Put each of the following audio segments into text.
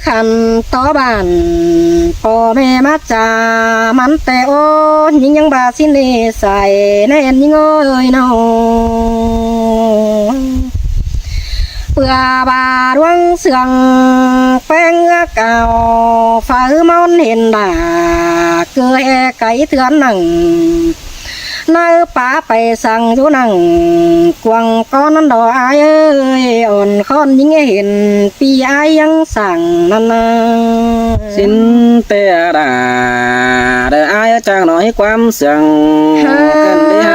ขันต่อบ้านพ่อแม่มาจามันแต่โอ้ยิงยังบาสิเนใส่แน่นยิงเอ้ยน้องเปื่อบาดวงเสืองแป้งเก่าฝ่าเมาเห็นด่าเกลือไก่เถื่อนหนังนายป่าไปสั่งอยู่นั่งกวางก้อนนั้นดอกอายเอ้ยอ่อนค้อนยิ่งเห็นปีอายยังสั่งนั่นนะสินเตะดาเด้ออายจางหน่อยความเสียงกันเดีย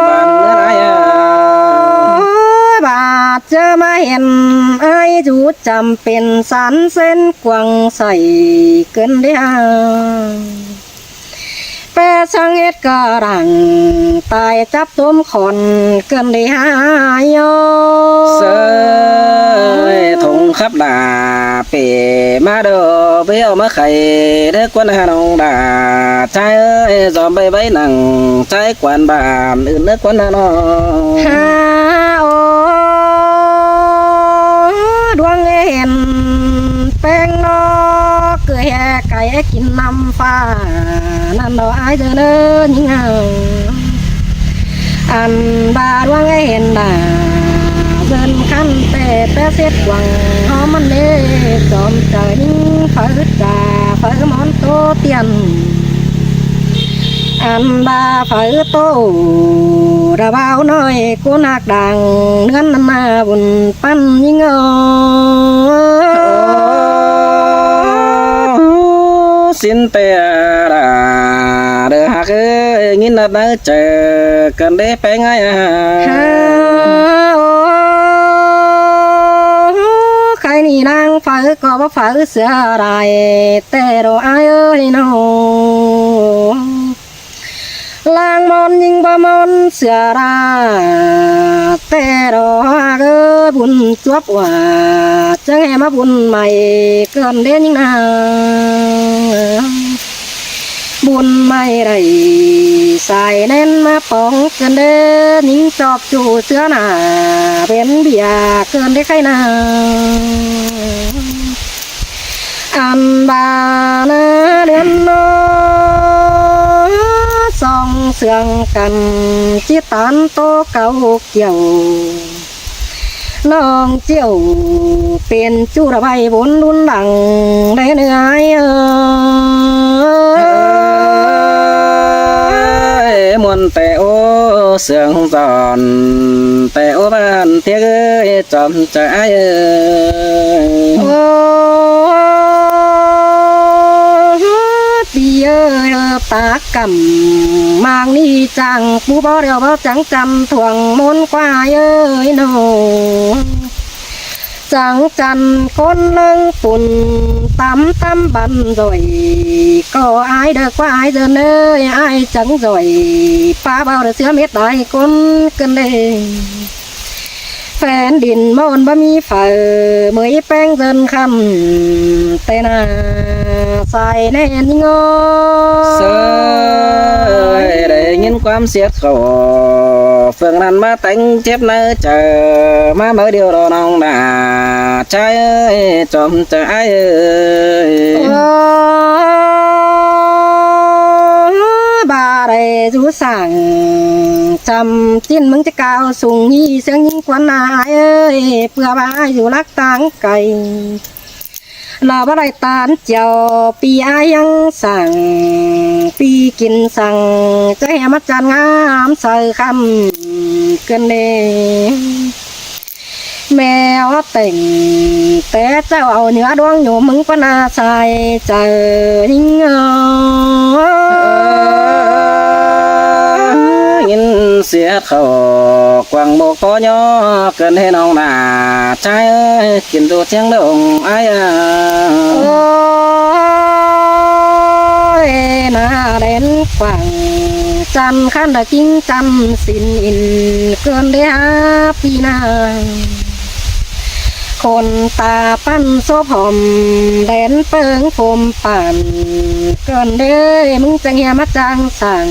บานเมื่อไรบาดเจอมาเห็นอายจูจำเป็นสันเส้นกวางใส่เกินเดียแปรสังเอ็ดกระดังตายจับต้มขอนเกินได้หายโยเสยทงขับดาเป๋มาเด้อเบี้ยวมาไข่เด็กวันหาน้องดาใจเอ้ยจอมใบใบหนังใจกวนบานอื่นเด็กวันหาน้องฮาโอดวงเห็นแป้งนอกเกลือไก่กินน้ำฟ้านั่นดอกอายเจอเนินยิ่งเอาอันบาดวงเห็นด่าเดินขันแต่แปะเสียดหวังหอมมันเล่จอมใจยิ่งฝืดกาฝืดมอนโตเตียนอันบาฝืดโตระเบาน้อยกูนักดังเนื้อนมาบุญปั้นยิ่งสินเตะดาเด้อหักเอ้ยงินนัดเด้อเจอกันได้ไปไงใครนี่นางฝืดก็ว่าฝืดเสืออะไรแต่เราอายเอ้ยน้องลางมอนยิงบ่มอนเสือราแต่รอเกอบุญจวบว่าจะให้มาบุญใหม่เกินเด่นยิงนาบุญไม่ได้ใส่แน่นมาป้องเกินเด่นยิงจอบจูเสือหนาเป็นเบียเกินได้ใครนาอันบานาเดือนนอสองเสื่องกันจิตานโตเก่าเกี่ยวน้องเจียวเป็นจูระใบบนรุนดังได้เนื้อมวนแต่โอเสียงจอนแต่โอบ้านเทียกจอมใจปีปากกำมางนี่จังปูบ่เดียวบ่จังจำถ่วงมนควายเอ้ยน้องจังจันคนนึงปุ่นตำบันrồiก็อายเด้อควายเด้อเนยอายจังrồiป้าเบาเด้อเสือเม็ดได้คนกันเด้แฟนดินมอนบ่มีเฝ่อเมยแป้งเดินคำแต่นาใส่แน่นงอเสยได้ยินความเสียดเขาเฟื่องนั้นมาแต่งเจ็บเนื้อเจอมาเมื่อเดียวรอน้องด่าใจเอ้ยจอมใจเอ้ยบาเรจูสั่งจำจิ้นมึงจะก้าวสูงยี่เสียงยิ่งกว่านาเอ้ยเปื่อบาอยู่รักต่างไก่เราบ่ได้ตานเจ้าปีอายังสั่งปีกินสั่งใจมาจานงามใส่คำเกินเดแมวแต่งแต่เจ้าเอาเนื้อดวงอยู่มึงก็น่าใส่ใจยิ่งยินเสียเขากวางโบกย่อเกินให้น้องด่าใจเอ้ยกินตัวเชียงดงไอ้โอ้ยน่าเด่นกว่างจันขันดากิ้งจันสินอินเกินได้ปีนาคนตาปั้นโซผอมแดนเปิงโฟมปั่นเกินเด้มึงจะเงียมาจางสั่ง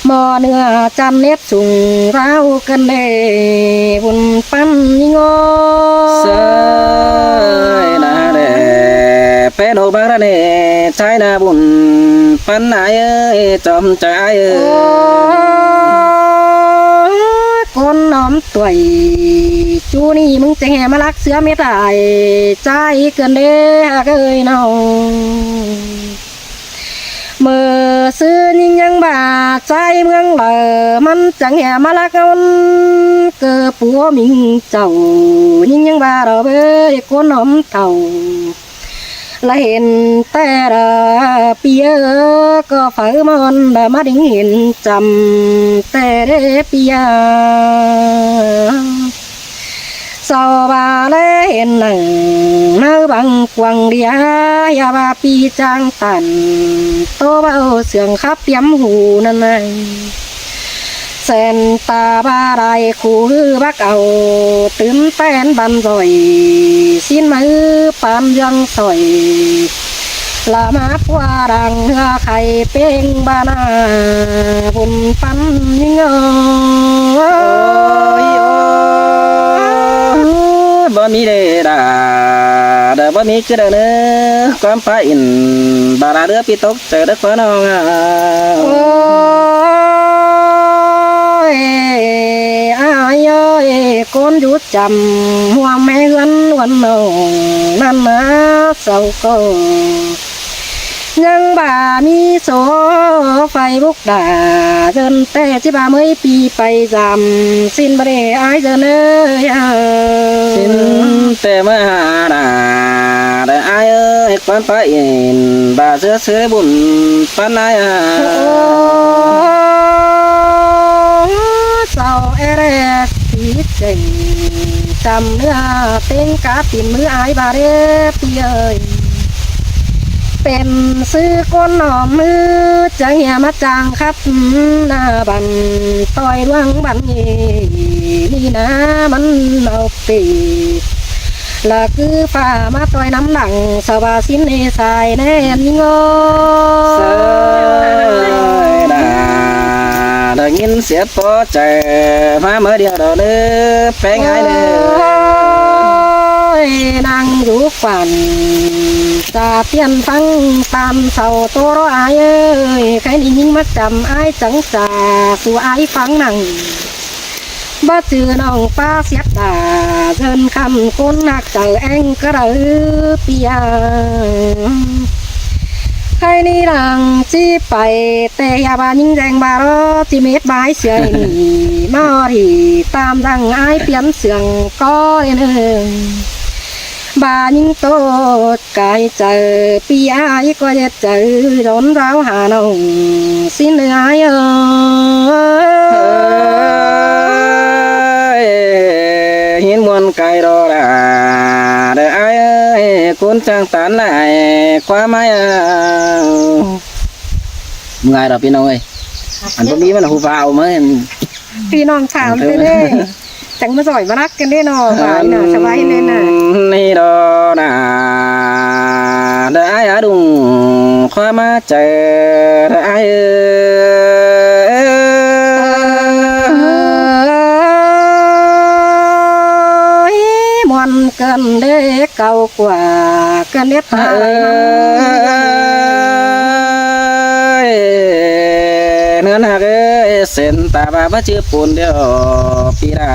หมอเนื้อจำเน็บสูงเรากันเด้บุญปั้นยิ่งโง่เสยนะเด้ นบางระเนใช้นาบุญปันนายเอ้ยจอมใจเอ้ โอ้ ย คนน้อมต่วยจูนี่มึงจะแห่มารักเสือไม่ตายใจเกินเด้อเอ้ยน้องเมื่อซื้อยิ่งยังบาใจเมืองเหลอมันจังแห่มารักกันเกิดปัวมิงเจ้ายิ่งยังบาเราเบ้ยคนน้อมเต่าละเห็นแต่ละปีก็ฝืนมันละมาดิ้งเห็นจำแต่เดปียสาวบาเลเห็นหนังเนื้อบางกวางเดียยาบาปีจางตันโตเบาเสียงขับเปียมหูนั่นไงเส้นตาบาไรคู่ฮือบักเอาตื่นเต้นบันจ่อยสิ้นมือปามยังสอยละมาพวาดังเฮือไข่เป้งบานาบุญปันยิงเอ โอ้ยโอ้ยบ่มีเดดาเด้อบ่มีคือเด้อเน้อความพาอินบาราเรือปีตกเจอเด้อขอน้องอ่ะ โอ้ยอายเอ้ยคนหยุดจำหัวแม่เฮือนวันนองนั่นนะเศร้าก็ยังบ่ามีโซไฟบุกดาเดินแต่ที่บ่าเมื่อปีไปจำสิ้นบ่ได้อายเดินเอ้ย สินแต่มาหาดาได้อายเอ้ยความพาอินบาเสือเสือบุญปันนายอ่ะ โอ้เศร้าเอเรสสีเจ๋งจำเนื้อเต็งกาตินมืออายบาเรปีเอ้ยเป็นซื้อก้นหน่อมมือจังเหียมาจางครับหน้าบันต่อยดวงบันนี่นะมันเอาปีละคือฝ่ามาต่อยน้ำหลังสวาสินในสายแน่นงอ เสยดาได้ยินเสียงพอใจมาเมื่อเดียวเด้อเด้อแปลงไงเด้อ นางอยู่ฝันจะเปลี่ยนฟังตามเสาตัวรออายเอ้ยใครนี่ยิ่งมาจำอายจังจ่าสู่อายฟังหนังบ่จือน้องป้าเสียตาเดินคำคนหักเจอแองกระเรือเปียใครนี่ดังจีไปแต่ยาบายิ่งแดงบารอที่เม็ดบายเสียนี่มาที่ตามดังอายเปลี่ยนเสียงก็เลยเนึงบายิ่งโตกายเจอปีอายก็จะเจอร้อนร้าวหาน้องสิ้นเนื้อเอ หินมวนไก่รอดาเด้อไอ้เอ้ยคุณจังตันไหนความหมายมึงไงดอกพี่น้องเอ้ยอันพวกนี้มันหูฟ้าเอามาเห็น พี่น้องถามเลยเด้จังมาสอยมารักกันได้นอบายน่ะสบายเลยน่ะ นี่ดอนาเด้อไอ้ดุงความมาเจอเด้อไอ้เอ้ย มวนกันเด้เก่ากว่ากันเด้ตาย เนื้อหนักเอ้ยเส้นตาบาบ่ชื่อปูนเดียวปีดา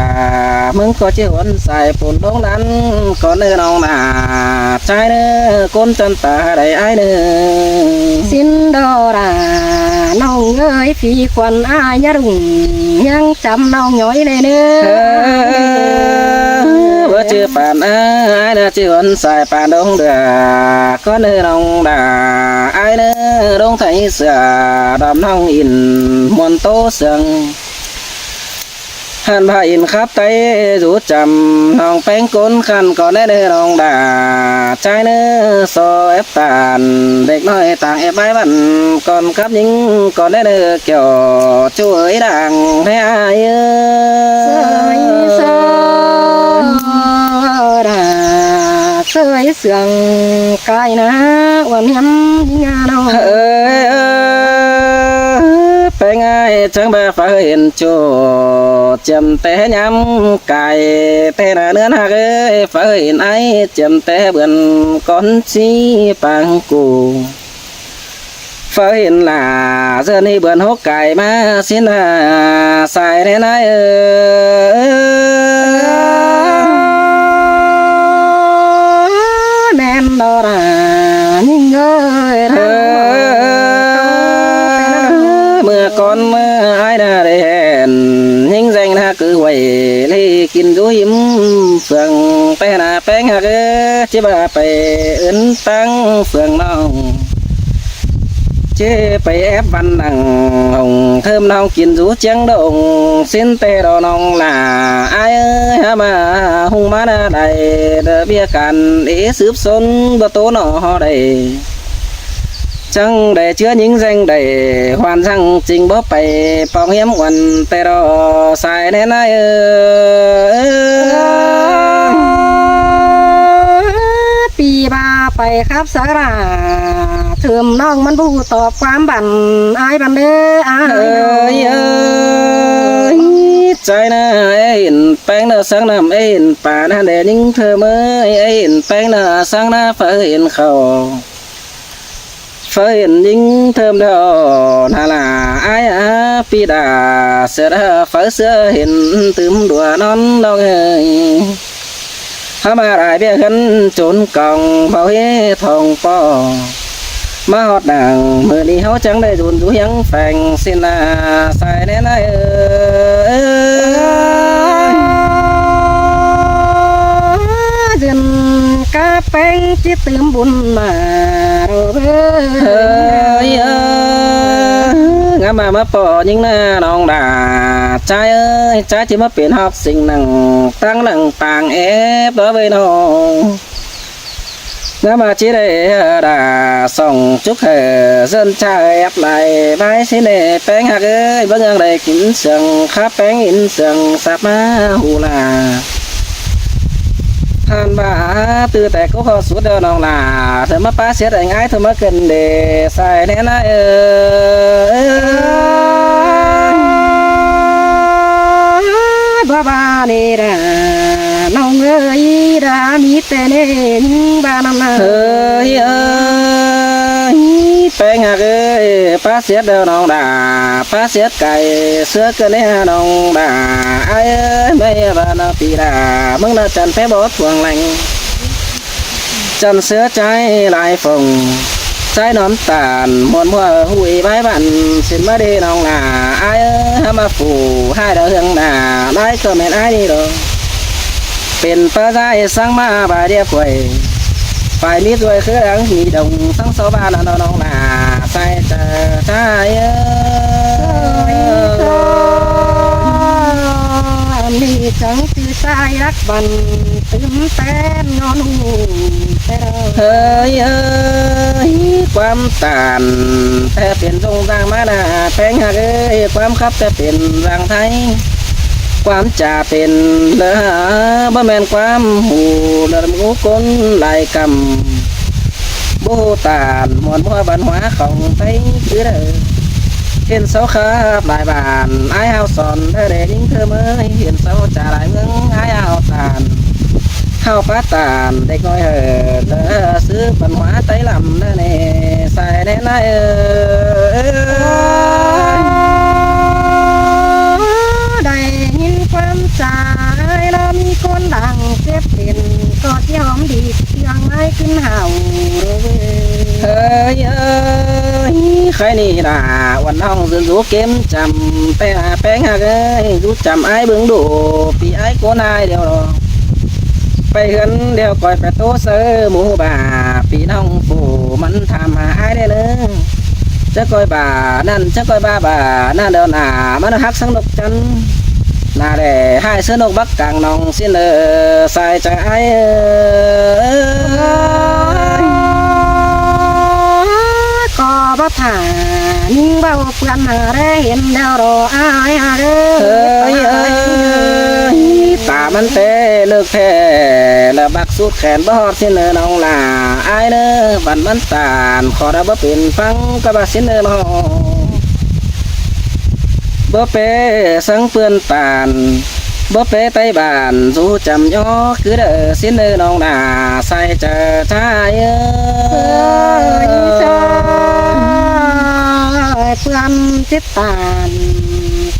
มึงก็ชื่อหวนใส่ปูนตรงนั้นก็เนื้อน้องหนาใจเนื้อก้นจันตาได้ไอ้เนื้อ สินดอราน้องเอ้ยพี่ควันอายยะรุ่งยังจำน้องย้อยเลยเด้อ ว่าชื่อปานอ้ายเนื้อชื่อหวนใส่ปานดงเดือก็เนื้อน้องดาไอ้เนื้อดงไทยเสือดำน้องอินมวนโตเสืองหันพาอินครับไตจูจำน้องแป้งก้นขันก่อนได้เด้อน้องดาใจเนื้อโซเอฟตานเด็กน้อยต่างเอฟใบบันก่อนครับยิงก่อนได้เด้อเกี่ยวช่วยดังให้อายเอ้ เสยเสดาเสยเสียงกายนะวันยำงานเอา เอ้ยแป้ง ง่ายจังบ่ฟ้าเห็นโจจำแต่ย้ำไก่แต่หน้าเนื้อหาเอ้ยฟ้าเห็นไอ้จำแต่เบือนก้อนสีปังกูฟ้าเห็นล่ะเสื้อนี่เบือนหกไก่มาสินาใส่ในนายแม่นดอรายิ่งเอ้ยเธอ เมื่อก่อนเมื่อไอ้น่าได้เห็นยิ่งแรงน่าคือไว้เลยกินดูยิ้มเฟืองไปหน้าแป้งหักจิบไปอื่นตั้งเฟืองน้องเจ๊ไปแอบบันนังองเทิมน้องกินรูเจียงดงสิ้นเตรอน้องหน้าไอ้หามาหุงมาหน้าใดเดเบียกันสืบสนบ่โตหนอใดจังได้เชื้อหญิงแรงได้หวานสั่งจริงบ่ไปปองเหี้ยมวันแต่รอสายแน่นายปีบาไปครับสาราเถิมน้องมันผู้ตอบความบันอายบันเด้ออาย ใจนะเอ็นแป้งน่ะสังน้ำเอ็นป่าน่ะแดดยิ่งเธอเมื่อเอ็นแป้งน่ะสังน่ะเอ็นเขาเห็นยิ่งเทิมเดอนาลาไอ้ปีดาเสือเสือเห็นตึมดัวนอนน้องเอ้ยหามาได้เบี้ยกันจนกองเบาเฮทองปอมาฮอดดังมือนี้เขาจังได้จุนอยู่ยังแฝงสินาใส่แน่นายจนกาแป้งจิตเติมบุญมางามาปอยิงหน้าน้องด่าใจเอ้ยใจที่มาเปลี่ยนหอบสิ่งหนังตั้งหนังต่างเอฟต่อไปน้องงามาชีได้ด่าส่องจุกเหเส้นชาแอบไหลใบสิเนแป้งหักเอ้ยบ่ยังได้กินเสียงข้าแป้งอินเสียงสับมาหูลาท่านบ้าตื่นแต่ก็ขอสุดเดินน้องลาเธอมาป้าเสียแต่ง่ายเธอมาเกินเดใส่แน่นะบ้านี่ระน้องเอ้ยรามีแต่เน่นบ้านนาเฮ้ยแป้งหักเอ้ยป้าเสียเดินน้องด่าป้าเสียไก่เสื้อเกินเนี่ยน้องด่าไอ้ไม่บ้านปีด่ามึงน่าจันแพ้บอสทวงแรงจันเสื้อใจลายฝงใจน้ำตาลมวนมัวหุยใบบันสินมาดีน้องหน้าไอ้มาฝูให้เดืองหน้าได้ก็ไม่ได้ดีดอกเป็นป้าใจสั่งมาบาเดียบไว้ฝ่ายมีด้วยคือดังมีดงทั้งสองบ้านน้องหน้าใส่ใจใจนี่จังคือสายรักบันตึมแต้นนอนหูแต่เฮ้ยความตานแต่เป็นทรงร่างมาหน้าแป้งหักเอ้ยความคับแต่เป็นร่างไทยความจ่าเป็นเด้อบ่แม่นความหูเด้อมูก้นลายกำโบตานมวนมัวบันหัวของไทยคือเด้อเห็นเสาขาหลายบานไอ้เฮาสอนเด้อเด็กยิ่งเธอเมื่อเห็นเสาจ่าหลายเมืองไอ้เฮาตานเฮาป้าตานเด็กน้อยเด้อซื้อบันหัวไตลำเด้อเน่ใส่แน่นายได้ยินความสายแล้วมีคนดังเจ็บเป็นกอดยอมดียังไงขึ้นเห่าเฮ้ยใครนี่ล่ะวันน้องซื้อเกมจำแต่แป้งหักเอ้ยรู้จำไอ้เบิ่งดูปีไอ้โกนายเดียวรอไปเห็นเดียวก่อยไปโตเสือหมูบ่าปีน้องฝูมันทำหาไอ้ได้เลยจะก่อยบ่านั่นจะก่อยบ่านั่นเดินหน้ามันหักสังนกจันน่าแด่ให้เสื้อนกบักกลางน้องสิ้นใส่ใจไอ้ก็บ่ถ่านิ่งเบาเพื่อนหาได้เห็นแล้วรออายหาเด้อตามันเตะเลิกแพ้แล้วบักสุดแขนบ่ฮอดสิ้นน้องลาไอ้เด้อบันมันตานขอได้บ่เป็นฟังก็บ่สิ้นน้อง บ่เปสังเปื้อนปานบ่เปไต้บ้านสู้จำย่อคือเด้อสิ้นเด้อน้องนาใส่เจอชายเอ้ เอ้ย ย เจ้าเพื่อนติดตาน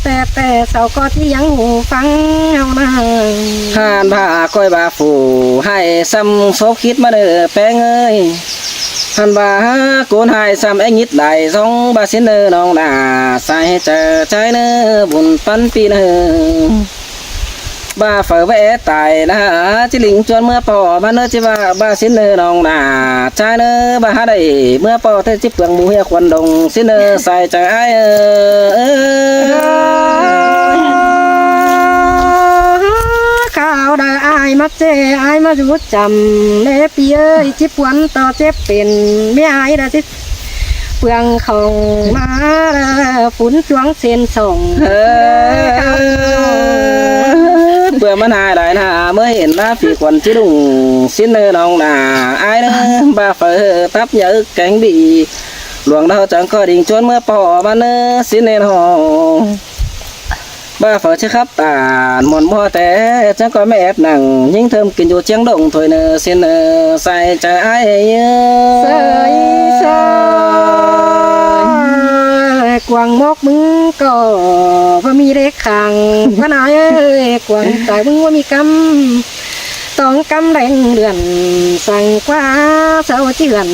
แต่เสาก็ที่ยังหูฟังเอามา ห่านผ้าก้อยบาฟูให้ซ้ำโซคิดมาเด้อแป้งเอ้ยหันบาโกนให้ซ้ำไอ้งิดได้สองบาสินเด้อน้องนาใส่เจอใจเด้อบุญปันปีเด้อบาเฝอแวะตายนะจิลิงจวนเมื่อป่อมาเนอจิว่าบาสินเนอน้องนาใจเนอบาหาได้เมื่อป่อเทจิเปลืองหมูเฮียควันดงสินเนอใส่ใจไอ้ข่าวได้อายมาเจอายมารู้จำเนปีเอ้ยจิปวนต่อเจ็บเป็นไม่อายได้จิเปลืองของมาฝุ่นจวงเส้นส่ง เบื่อมันหายได้นะเมื่อเห็นหน้าผีควันจิลุงสินเนอน้องนาไอ้เนอบาเฝอตับเยอะแกงบีหลวงเราจังก็ดิ่งจวนเมื่อป่อมาเนอสินเนอน้องบ้าเฝอชื่อครับตาหมอนบ่แต่จังก็ไม่แอบนั่งยิ่งเทิมกินอยู่เจียงดงถอยเนอสินเนอใส่ใจไอ้เย เสยเสยกวางมกมึงก็ว่ามีเล็กขังพระนายเอ้ยกวางใจมึงว่ามีกำต้องกำแรงเดือนสั่งกว่าเสาเจือน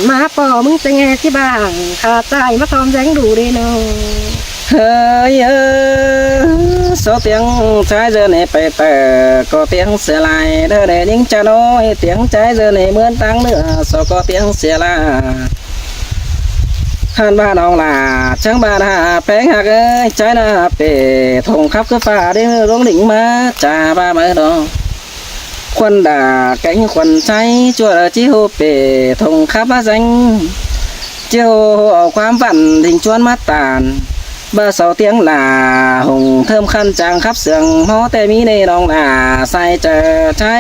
มาป่อมึงจะแง่ที่บ้างขาดใจมาทอมแสงดูดีเนาะ เฮ้ยsố tiếng trái giờ này phải tờ có tiếng xe lại đỡ để những cha nói tiếng trái giờ này mướn tăng nữa sao có tiếng xe là han ba nong là trắng ba na bén hạt ơi trái na bể thùng khắp cứ pha đến rống đỉnh má trà ba mấy đó quân đà cánh quân cháy chua chí hô bể thùng khắp ba danh chiềuความฝันถึงชวนมาตานเบอร์เสาเตียงหลาหงเทิมคันจางครับเสียงหอแต่มีในน้องหนาใส่เจอใช้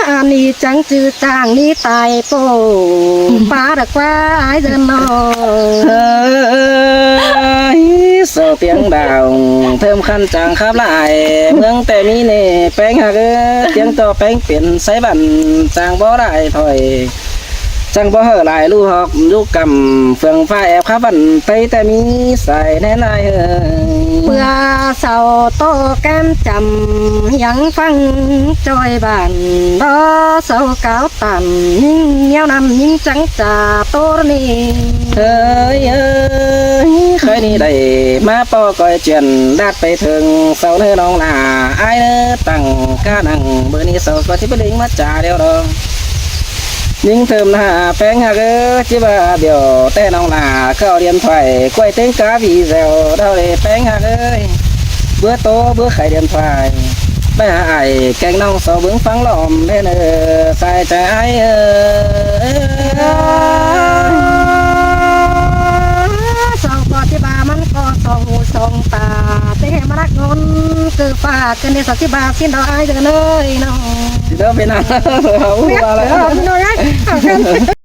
อันนี้จังจือจางนี่ตายโปป้าดักว่าไอ้เดินนอ เสาเตียงดาวเทิมคันจางครับหลายเมืองแต่มีในแป้งหักเตียงต่อแป้งเปลี่ยนใส่บันจางบ่ได้ถอยจังบ่เหอหลายลูกหอกลูกกำเฟืองฟ้าแอบข้าบันไตแต่มีใส่แน่นายเพื่อเสาโตแก้มจำยังฟังจอยบานดอเสาเก้าตันยิ่งเงี้ยวนำยิ่งจังจ่าโตนี่ เอ้ยเคยนี่ได้มาปอก้อยเจียนดาดไปถึงเสาเนื้อน้องหนาไอ้เนื้อตั้งกานังเบอร์นี้เสาก็ที่ไปลิงมาจ่าเดียวดองยิ่งเติมหน้าแป้งหักจิบาเดียวแต่น้องหนาเข้าเรียนไฟกล้วยเต้งกาวีแซวเท่าเลยแป้งหักเบื่อโตเบื่อไข่เรียนไฟไปหาไอ้แกงน้องเสาเบื้องฟังหลอมเล่นใส่ใจไอ้สองปอที่บามันก็สองหูสองตาเตะมารักงนคือฝากกันในสักที่บาสิ้นดอกไอ้เดินเลยน้อง เดี๋ยวไปนั่งเอา เรียก อะไร พี่น้อยเอากัน